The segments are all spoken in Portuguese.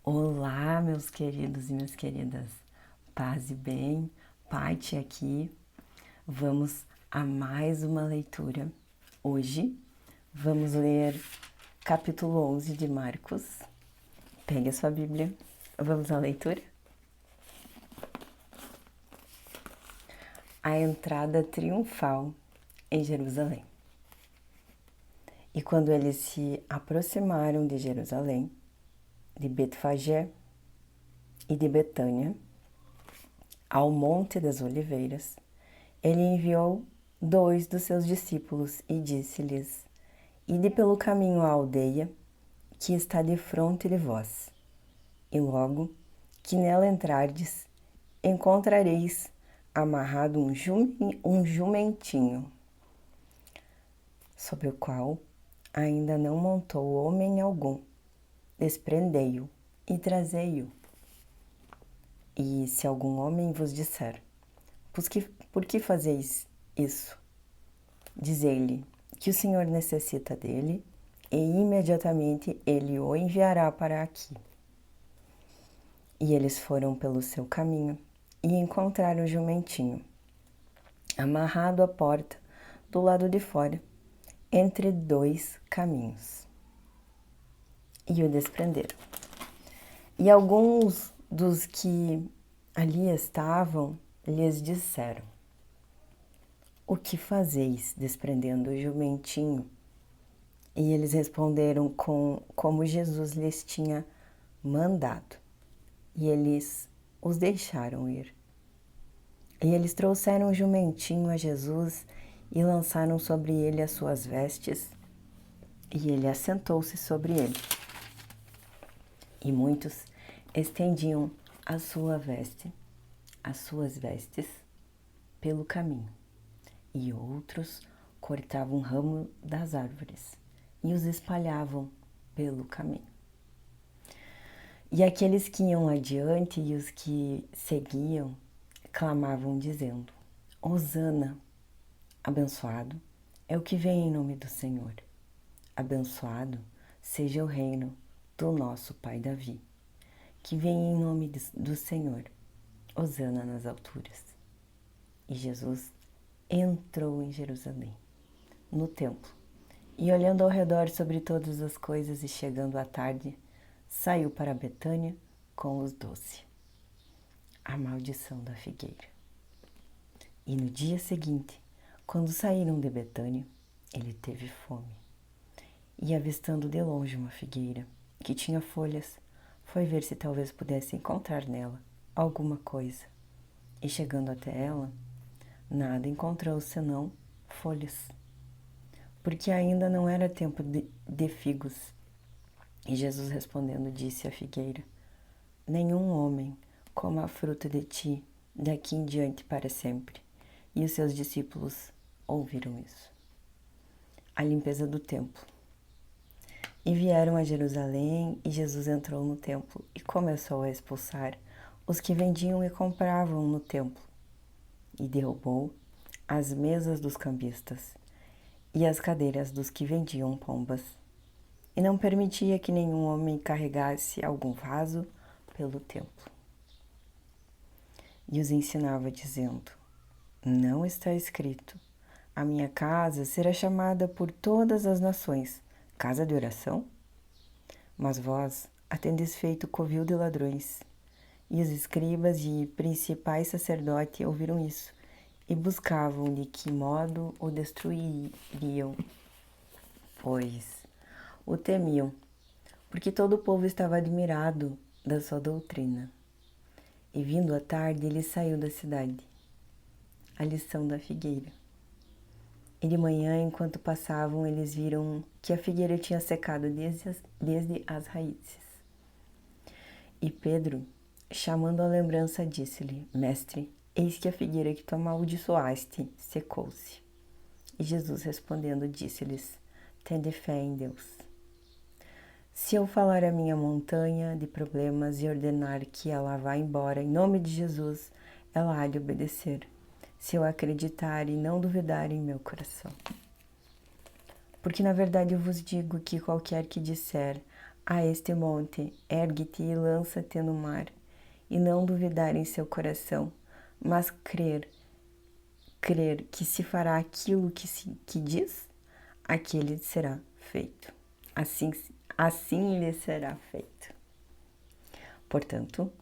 Olá, meus queridos e minhas queridas, paz e bem, Paty aqui. Vamos a mais uma leitura. Hoje vamos ler capítulo 11 de Marcos. Pegue a sua Bíblia, vamos à leitura. A entrada triunfal em Jerusalém. E quando eles se aproximaram de Jerusalém, de Betfagé e de Betânia, ao Monte das Oliveiras, ele enviou 2 dos seus discípulos e disse-lhes: Ide pelo caminho à aldeia que está defronte de vós, e logo que nela entrardes, encontrareis amarrado um jumentinho, sobre o qual ainda não montou homem algum. Desprendei-o e trazei-o. E se algum homem vos disser: Por que fazeis isso? Dizei-lhe que o Senhor necessita dele, e imediatamente ele o enviará para aqui. E eles foram pelo seu caminho e encontraram o jumentinho, amarrado à porta do lado de fora, entre 2 caminhos. E o desprenderam. E alguns dos que ali estavam lhes disseram: O que fazeis desprendendo o jumentinho? E eles responderam como Jesus lhes tinha mandado. E eles os deixaram ir. E eles trouxeram o jumentinho a Jesus e lançaram sobre ele as suas vestes, e ele assentou-se sobre ele. E muitos estendiam as suas vestes pelo caminho, e outros cortavam ramos das árvores e os espalhavam pelo caminho. E aqueles que iam adiante e os que seguiam clamavam dizendo: Hosana, abençoado é o que vem em nome do Senhor. Abençoado seja o reino do nosso pai Davi, que vem em nome do Senhor. Hosana nas alturas. E Jesus entrou em Jerusalém, no templo, e olhando ao redor sobre todas as coisas e chegando à tarde, saiu para Betânia com os 12. A maldição da figueira. E no dia seguinte, quando saíram de Betânia, ele teve fome. E avistando de longe uma figueira que tinha folhas, foi ver se talvez pudesse encontrar nela alguma coisa. E chegando até ela, nada encontrou senão folhas, porque ainda não era tempo de figos. E Jesus respondendo disse à figueira: Nenhum homem coma a fruta de ti daqui em diante para sempre. E os seus discípulos ouviram isso. A limpeza do templo. E vieram a Jerusalém, e Jesus entrou no templo e começou a expulsar os que vendiam e compravam no templo, e derrubou as mesas dos cambistas e as cadeiras dos que vendiam pombas, e não permitia que nenhum homem carregasse algum vaso pelo templo. E os ensinava dizendo: Não está escrito: A minha casa será chamada por todas as nações casa de oração? Mas vós a tendes feito covil de ladrões. E os escribas e principais sacerdotes ouviram isso e buscavam de que modo o destruiriam, pois o temiam, porque todo o povo estava admirado da sua doutrina. E vindo à tarde, ele saiu da cidade. A lição da figueira. E de manhã, enquanto passavam, eles viram que a figueira tinha secado desde as raízes. E Pedro, chamando a lembrança, disse-lhe: Mestre, eis que a figueira que tu amaldiçoaste secou-se. E Jesus respondendo disse-lhes: Tende fé em Deus. Se eu falar a minha montanha de problemas e ordenar que ela vá embora em nome de Jesus, ela há de obedecer, se eu acreditar e não duvidar em meu coração. Porque na verdade eu vos digo que qualquer que disser a este monte: ergue-te e lança-te no mar, e não duvidar em seu coração, mas crer que se fará aquilo que diz, aquilo lhe será feito. Assim lhe será feito. Portanto,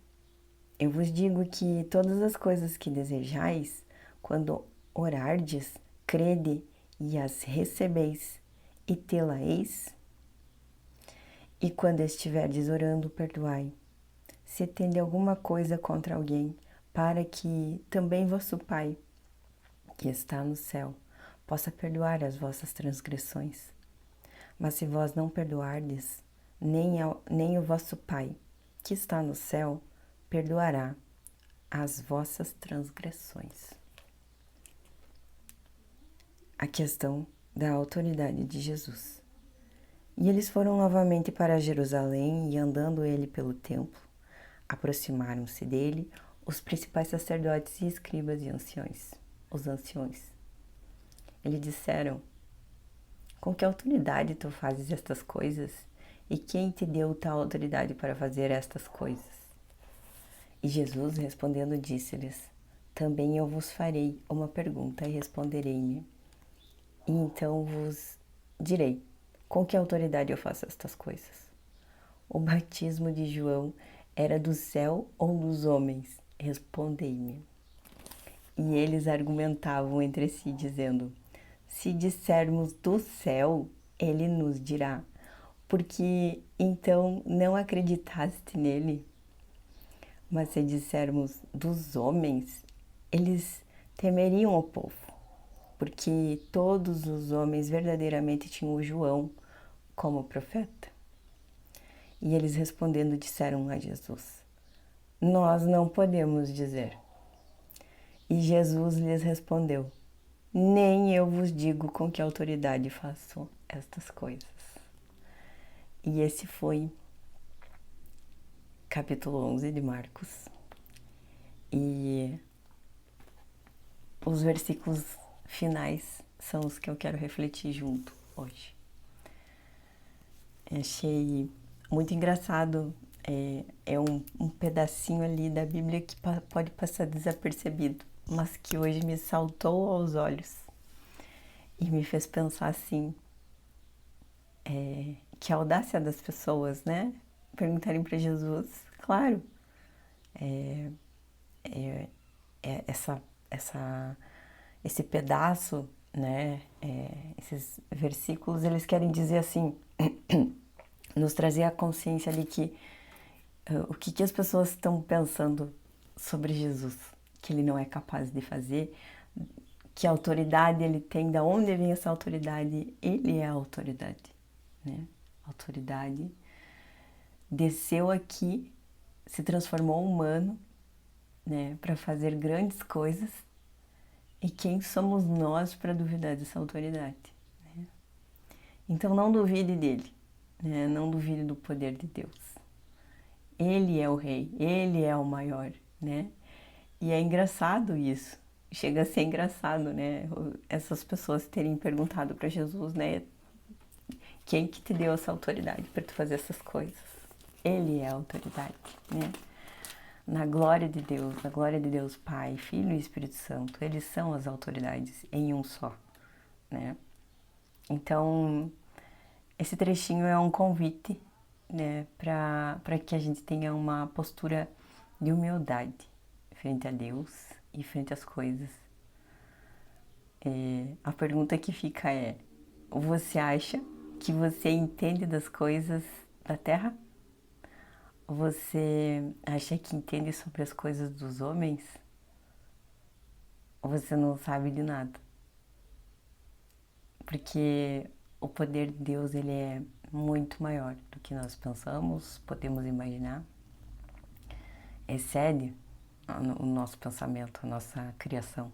eu vos digo que todas as coisas que desejais, quando orardes, crede e as recebeis, e tê-la-eis. E quando estiverdes orando, perdoai, se tende alguma coisa contra alguém, para que também vosso Pai, que está no céu, possa perdoar as vossas transgressões. Mas se vós não perdoardes, nem o vosso Pai, que está no céu, perdoará as vossas transgressões. A questão da autoridade de Jesus. E eles foram novamente para Jerusalém, e andando ele pelo templo, aproximaram-se dele os principais sacerdotes e escribas e os anciões. Eles disseram: com que autoridade tu fazes estas coisas? E quem te deu tal autoridade para fazer estas coisas? E Jesus, respondendo, disse-lhes: também eu vos farei uma pergunta e responderei-me. E então vos direi: com que autoridade eu faço estas coisas? O batismo de João era do céu ou dos homens? Respondei-me. E eles argumentavam entre si, dizendo: se dissermos do céu, ele nos dirá: porque então não acreditaste nele? Mas se dissermos dos homens, eles temeriam o povo, porque todos os homens verdadeiramente tinham o João como profeta. E eles respondendo disseram a Jesus: nós não podemos dizer. E Jesus lhes respondeu: nem eu vos digo com que autoridade faço estas coisas. E esse foi capítulo 11 de Marcos. E os versículos finais são os que eu quero refletir junto hoje. Achei muito engraçado. É um pedacinho ali da Bíblia que pode passar desapercebido, mas que hoje me saltou aos olhos e me fez pensar assim, que a audácia das pessoas, né? Perguntarem para Jesus, claro, esse pedaço, né? Esses versículos, eles querem dizer assim, nos trazer a consciência de que o que as pessoas estão pensando sobre Jesus, que ele não é capaz de fazer, que autoridade ele tem, de onde vem essa autoridade? Ele é a autoridade, né? A autoridade desceu aqui, se transformou humano, né, para fazer grandes coisas. E quem somos nós para duvidar dessa autoridade? Né? Então não duvide dele, né? Não duvide do poder de Deus. Ele é o rei, ele é o maior, né? E é engraçado isso, chega a ser engraçado, né? Essas pessoas terem perguntado para Jesus, né? Quem que te deu essa autoridade para tu fazer essas coisas? Ele é a autoridade, né? Na glória de Deus Pai, Filho e Espírito Santo, eles são as autoridades em um só, né? Então, esse trechinho é um convite, né, para que a gente tenha uma postura de humildade frente a Deus e frente às coisas. A pergunta que fica é: você acha que você entende das coisas da terra? Você acha que entende sobre as coisas dos homens? Ou você não sabe de nada? Porque o poder de Deus, ele é muito maior do que nós pensamos, podemos imaginar. Excede o nosso pensamento, a nossa criação.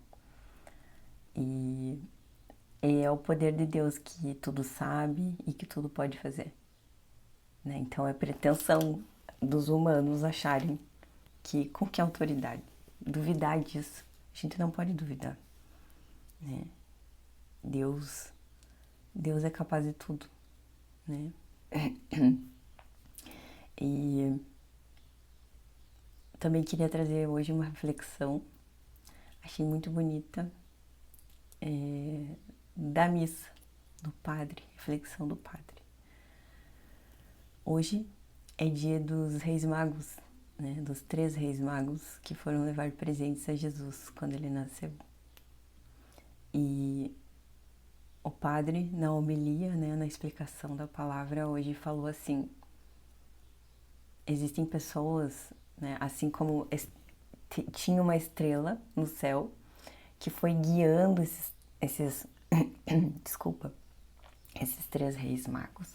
E é o poder de Deus que tudo sabe e que tudo pode fazer, né? Então é pretensão dos humanos acharem que com que autoridade? Duvidar disso. A gente não pode duvidar, né? Deus é capaz de tudo, né? E também queria trazer hoje uma reflexão, achei muito bonita, da missa do padre, reflexão do padre. Hoje é dia dos Reis Magos, né, dos 3 Reis Magos que foram levar presentes a Jesus quando ele nasceu. E o padre, na homilia, né, na explicação da palavra hoje, falou assim: existem pessoas, né, assim como tinha uma estrela no céu que foi guiando esses desculpa, esses 3 Reis Magos.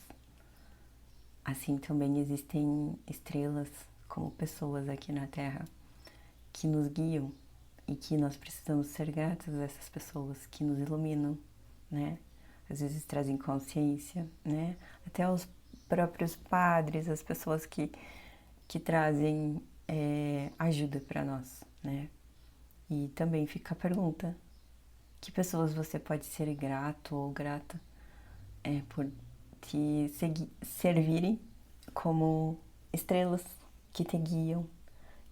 Assim também existem estrelas como pessoas aqui na Terra que nos guiam e que nós precisamos ser gratos a essas pessoas que nos iluminam, né? Às vezes trazem consciência, né? Até os próprios padres, as pessoas que trazem ajuda para nós, né? E também fica a pergunta: que pessoas você pode ser grato ou grata por te servirem como estrelas que te guiam,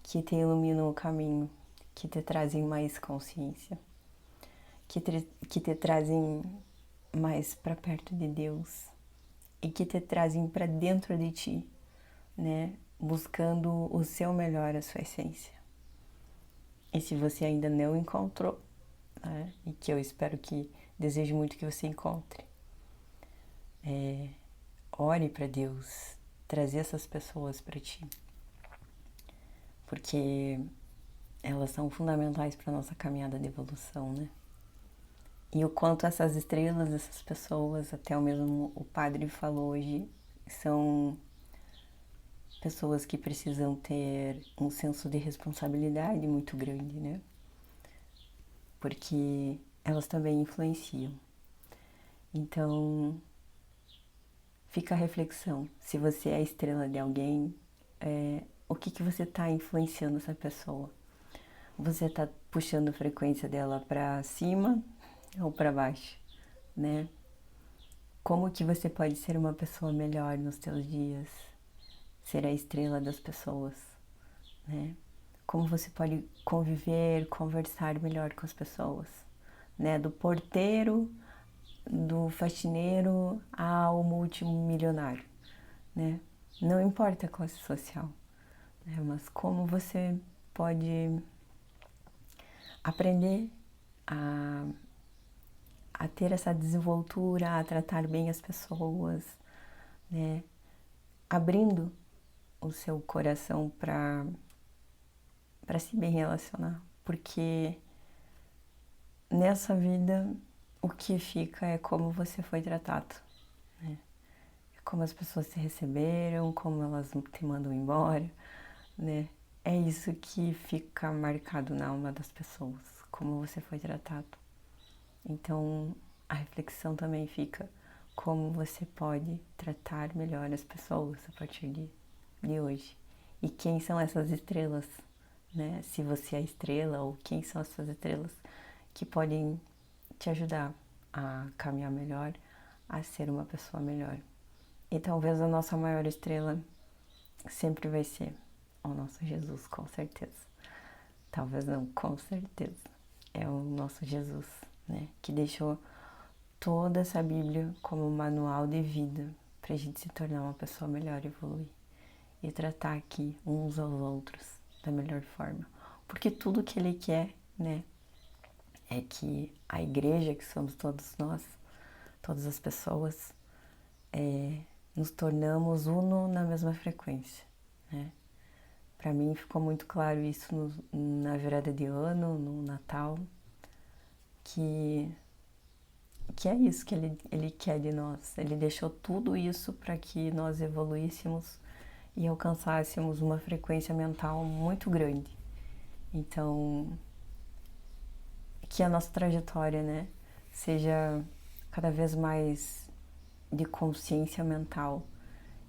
que te iluminam o caminho, que te trazem mais consciência, que te trazem mais para perto de Deus e que te trazem para dentro de ti, né? Buscando o seu melhor, a sua essência. E se você ainda não encontrou, né? E que eu espero desejo muito que você encontre, ore para Deus trazer essas pessoas para ti, porque elas são fundamentais para nossa caminhada de evolução, né? E o quanto essas estrelas, essas pessoas, até o mesmo o padre falou hoje, são pessoas que precisam ter um senso de responsabilidade muito grande, né? Porque elas também influenciam. Então, fica a reflexão. Se você é a estrela de alguém, o que você está influenciando essa pessoa? Você está puxando a frequência dela para cima ou para baixo, né? Como que você pode ser uma pessoa melhor nos teus dias? Ser a estrela das pessoas, né? Como você pode conviver, conversar melhor com as pessoas, né? Do porteiro, do faxineiro ao multimilionário, né? Não importa a classe social, né? Mas como você pode aprender a ter essa desenvoltura, a tratar bem as pessoas, né? Abrindo o seu coração para se bem relacionar, porque nessa vida o que fica é como você foi tratado, né? É como as pessoas te receberam, como elas te mandam embora, né? É isso que fica marcado na alma das pessoas, como você foi tratado. Então, a reflexão também fica como você pode tratar melhor as pessoas a partir de hoje. E quem são essas estrelas, né? Se você é a estrela, ou quem são essas estrelas que podem te ajudar a caminhar melhor, a ser uma pessoa melhor. E talvez a nossa maior estrela sempre vai ser o nosso Jesus, com certeza. Talvez não, com certeza. É o nosso Jesus, né? Que deixou toda essa Bíblia como um manual de vida pra gente se tornar uma pessoa melhor e evoluir. E tratar aqui uns aos outros da melhor forma. Porque tudo que ele quer, né? É que a igreja, que somos todos nós, todas as pessoas, nos tornamos uno na mesma frequência, né? Para mim ficou muito claro isso na virada de ano, no Natal, que é isso que ele quer de nós. Ele deixou tudo isso para que nós evoluíssemos e alcançássemos uma frequência mental muito grande. Então, que a nossa trajetória, né, seja cada vez mais de consciência mental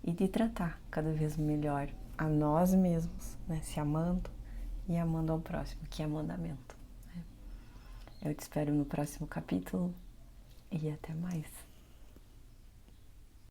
e de tratar cada vez melhor a nós mesmos, né, se amando e amando ao próximo, que é mandamento, né? Eu te espero no próximo capítulo e até mais.